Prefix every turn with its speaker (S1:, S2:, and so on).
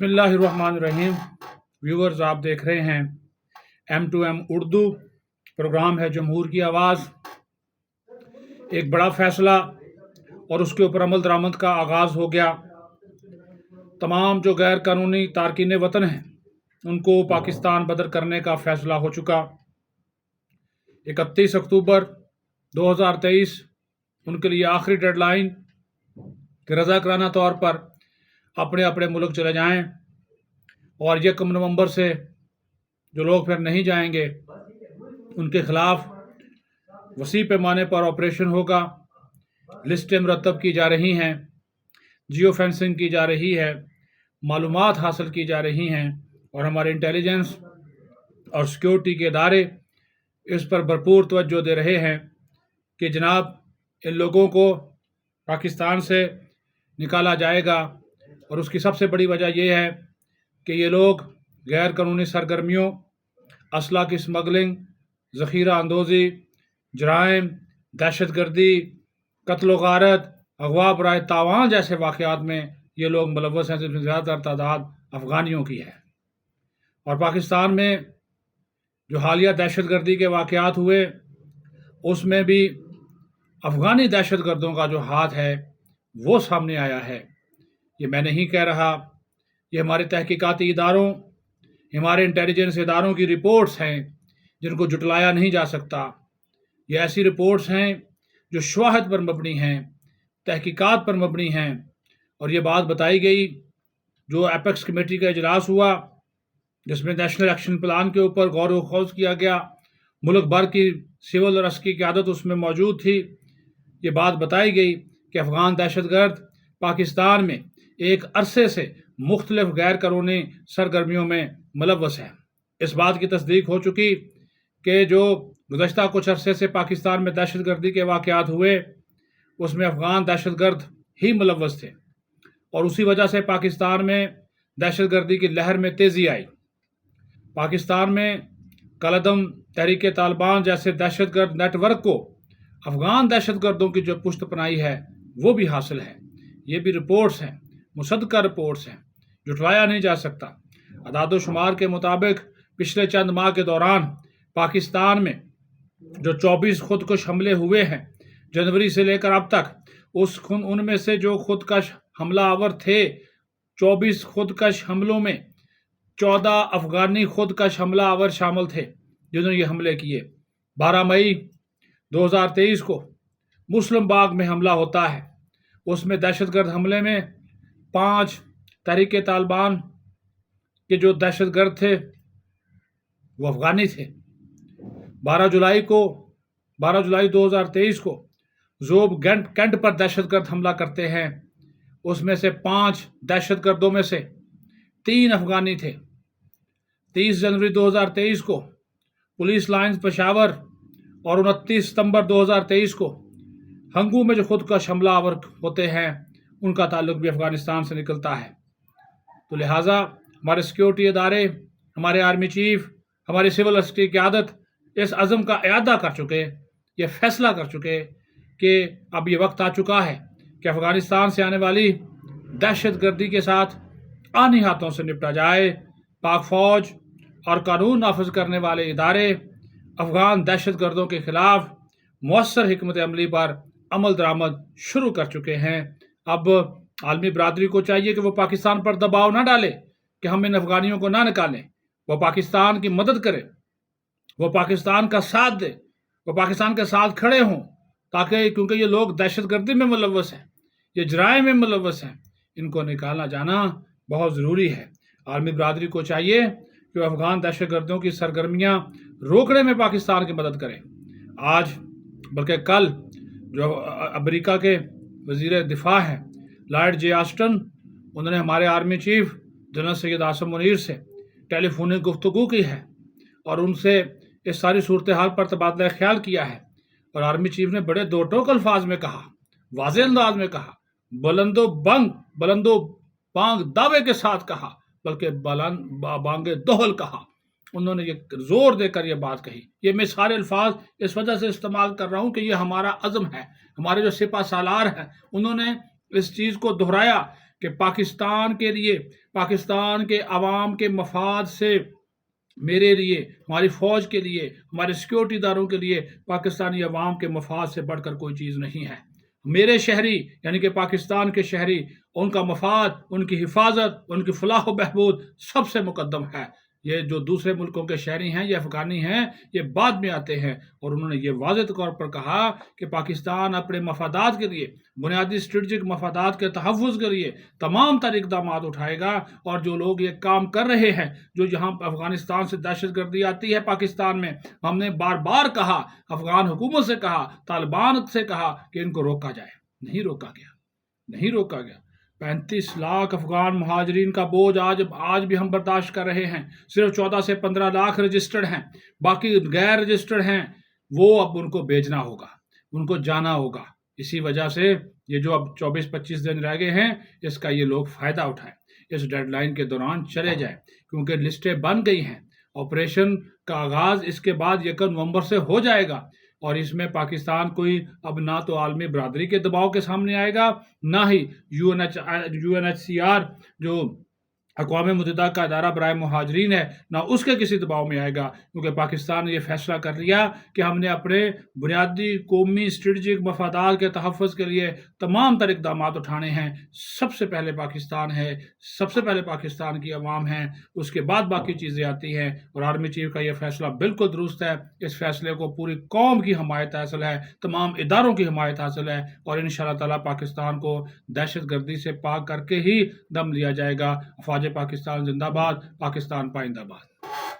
S1: बिस्मिल्लाहिर्रहमानिर्रहीम। व्यूअर्स, आप देख रहे हैं M2M उर्दू प्रोग्राम है जमहूर की आवाज़। एक बड़ा फ़ैसला और उसके ऊपर अमल दरामद का आगाज़ हो गया। तमाम जो गैर कानूनी तारकीन वतन हैं उनको पाकिस्तान बदर करने का फ़ैसला हो चुका। 31 अक्टूबर 2023 उनके लिए आखिरी डेडलाइन कि रज़ाकाराना तौर पर अपने अपने मुल्क चले जाएं, और 1 नवंबर से जो लोग फिर नहीं जाएंगे उनके खिलाफ वसी पैमाने पर ऑपरेशन होगा। लिस्टें मुरतब की जा रही हैं, जियो फेंसिंग की जा रही है, मालूमात हासिल की जा रही हैं, और हमारे इंटेलिजेंस और सिक्योरिटी के इदारे इस पर भरपूर तवज्जो दे रहे हैं कि जनाब इन लोगों को पाकिस्तान से निकाला जाएगा। और उसकी सबसे बड़ी वजह यह है कि ये लोग गैर कानूनी सरगर्मियों, असला की स्मगलिंग, ज़ख़ीरा अंदोज़ी, जराइम, दहशत गर्दी, कत्ल गारत, अगवा बराए तावान जैसे वाक़यात में ये लोग मुलव्वस हैं, जिसमें ज़्यादातर तादाद अफ़गानियों की है। और पाकिस्तान में जो हालिया दहशत गर्दी के वाक़यात हुए उसमें भी अफ़गानी दहशत गर्दों का जो हाथ है वो सामने आया है। ये मैं नहीं कह रहा, ये हमारे तहकीकाती इदारों, हमारे इंटेलिजेंस इदारों की रिपोर्ट्स हैं जिनको जुटलाया नहीं जा सकता। ये ऐसी रिपोर्ट्स हैं जो शवाहद पर मबनी हैं, तहकीकात पर मबनी हैं। और ये बात बताई गई, जो एपेक्स कमेटी का इजलास हुआ जिसमें नेशनल एक्शन प्लान के ऊपर गौर व खौज किया गया, मुल्क भर की सिविल और अस्करी क़यादत उसमें मौजूद थी। ये बात बताई गई कि अफ़गान दहशतगर्द पाकिस्तान में एक अरसे से मुख्तलिफ गैर कानूनी सरगर्मियों में मुलव्वस है। इस बात की तस्दीक हो चुकी कि जो गुज़श्ता कुछ अरसे से पाकिस्तान में दहशत गर्दी के वाक़यात हुए उसमें अफ़गान दहशत गर्द ही मुलव्वस थे, और उसी वजह से पाकिस्तान में दहशत गर्दी की लहर में तेज़ी आई। पाकिस्तान में कलदम, तहरीक तालिबान जैसे दहशत गर्द नेटवर्क को अफ़गान दहशत गर्दों की जो पुष्ट पनाही है वो भी हासिल है। ये भी रिपोर्ट्स हैं, मुसद्दक़ा रिपोर्ट्स हैं, जुटलाया नहीं जा सकता। अदाद शुमार के मुताबिक पिछले चंद माह के दौरान पाकिस्तान में जो 24 खुदकुश हमले हुए हैं जनवरी से लेकर अब तक, उनमें से जो खुदकश हमलावर थे, 24 खुदकश हमलों में 14 अफ़गानी खुदकश हमलावर शामिल थे जिन्होंने ये हमले किए। 12 मई 2023 को मुस्लिम बाग में हमला होता है, उसमें दहशतगर्द हमले में 5 तहरीक तालिबान के जो दहशतगर्द थे वो अफ़गानी थे। 12 जुलाई 2023 को जोब कैंट पर दहशतगर्द हमला करते हैं, उसमें से 5 दहशतगर्दों में से 3 अफ़गानी थे। 30 जनवरी 2023 को पुलिस लाइन्स पेशावर और 29 सितंबर 2023 को हंगू में जो खुदकश हमलावर होते हैं उनका ताल्लुक भी अफ़गानिस्तान से निकलता है। तो लिहाजा हमारे सिक्योरिटी इदारे, हमारे आर्मी चीफ, हमारी सिविल अस्करी क़यादत इस अज़म का इआदा कर चुके, ये फ़ैसला कर चुके कि अब ये वक्त आ चुका है कि अफ़गानिस्तान से आने वाली दहशत गर्दी के साथ आनी हाथों से निपटा जाए। पाक फ़ौज और कानून नाफिज करने वाले इदारे अफ़गान दहशत गर्दों के ख़िलाफ़ मौसर हिकमत अमली पर अमल दरामद शुरू कर चुके हैं। अब आलमी बरादरी को चाहिए कि वो पाकिस्तान पर दबाव ना डाले कि हम इन अफ़गानियों को ना निकालें। वो पाकिस्तान की मदद करे, वो पाकिस्तान का साथ दे, वो पाकिस्तान के साथ खड़े हों, ताकि क्योंकि ये लोग दहशत गर्दी में मुलव्वस हैं, ये जराइम में मुलव्वस हैं, इनको निकालना जाना बहुत ज़रूरी है। आलमी बरादरी को चाहिए कि वो अफ़गान दहशत गर्दियों की सरगर्मियाँ रोकने में पाकिस्तान की मदद करें। आज बल्कि कल जो अमेरिका के वज़ीर दिफा हैं लॉर्ड जे ऑस्टिन, उन्होंने हमारे army chief general Syed Asim Munir से टेलीफोनिक गुफ्तगू की है और उनसे इस सारी सूरत हाल पर तबादला ख्याल किया है। और आर्मी चीफ ने बड़े दो टोक अल्फाज में कहा, वाज़ेह अंदाज में कहा, बुलंदो बांग दावे के साथ कहा, बल्कि बांगे दोहल कहा। उन्होंने ये जोर देकर ये बात कही। ये मैं सारे अल्फाज इस वजह से इस्तेमाल कर रहा हूँ कि ये हमारा अज़म है। हमारे जो सिपा सालार हैं उन्होंने इस चीज़ को दोहराया کہ پاکستان کے لیے، پاکستان کے عوام کے مفاد سے، میرے لیے، ہماری فوج کے لیے، ہمارے سیکورٹی داروں کے لیے پاکستانی عوام کے مفاد سے بڑھ کر کوئی چیز نہیں ہے۔ میرے شہری یعنی کہ پاکستان کے شہری، ان کا مفاد، ان کی حفاظت، ان کی فلاح و بہبود سب سے مقدم ہے۔ یہ جو دوسرے ملکوں کے شہری ہیں، یہ افغانی ہیں، یہ بعد میں آتے ہیں، اور انہوں نے یہ واضح طور پر کہا کہ پاکستان اپنے مفادات کے لیے، بنیادی اسٹریٹجک مفادات کے تحفظ کے لیے تمام تر اقدامات اٹھائے گا، اور جو لوگ یہ کام کر رہے ہیں، جو جہاں افغانستان سے دہشت گردی آتی ہے پاکستان میں، ہم نے بار بار کہا، افغان حکومت سے کہا، طالبان سے کہا کہ ان کو روکا جائے، نہیں روکا گیا، نہیں روکا گیا۔ 35 لاکھ افغان مہاجرین کا بوجھ آج بھی ہم برداشت کر رہے ہیں۔ صرف 14 سے 15 لاکھ رجسٹرڈ ہیں، باقی غیر رجسٹرڈ ہیں، وہ اب ان کو بھیجنا ہوگا، ان کو جانا ہوگا۔ اسی وجہ سے یہ جو اب 24-25 دن رہ گئے ہیں، اس کا یہ لوگ فائدہ اٹھائیں، اس ڈیڈ لائن کے دوران چلے جائیں، کیونکہ لسٹیں بن گئی ہیں۔ آپریشن کا آغاز اس کے بعد 1 نومبر سے ہو جائے گا، اور اس میں پاکستان کوئی اب نہ تو عالمی برادری کے دباؤ کے سامنے آئے گا، نہ ہی UNHCR جو اقوام متحدہ کا ادارہ برائے مہاجرین ہے، نہ اس کے کسی دباؤ میں آئے گا، کیونکہ پاکستان نے یہ فیصلہ کر لیا کہ ہم نے اپنے بنیادی قومی اسٹریٹجک مفادات کے تحفظ کے لیے تمام تر اقدامات اٹھانے ہیں۔ سب سے پہلے پاکستان ہے، سب سے پہلے پاکستان کی عوام ہیں، اس کے بعد باقی چیزیں آتی ہیں، اور آرمی چیف کا یہ فیصلہ بالکل درست ہے۔ اس فیصلے کو پوری قوم کی حمایت حاصل ہے، تمام اداروں کی حمایت حاصل ہے، اور انشاءاللہ تعالیٰ پاکستان کو دہشت گردی سے پاک کر کے ہی دم لیا جائے گا۔ فوج پاکستان زندہ باد، پاکستان پائندہ باد۔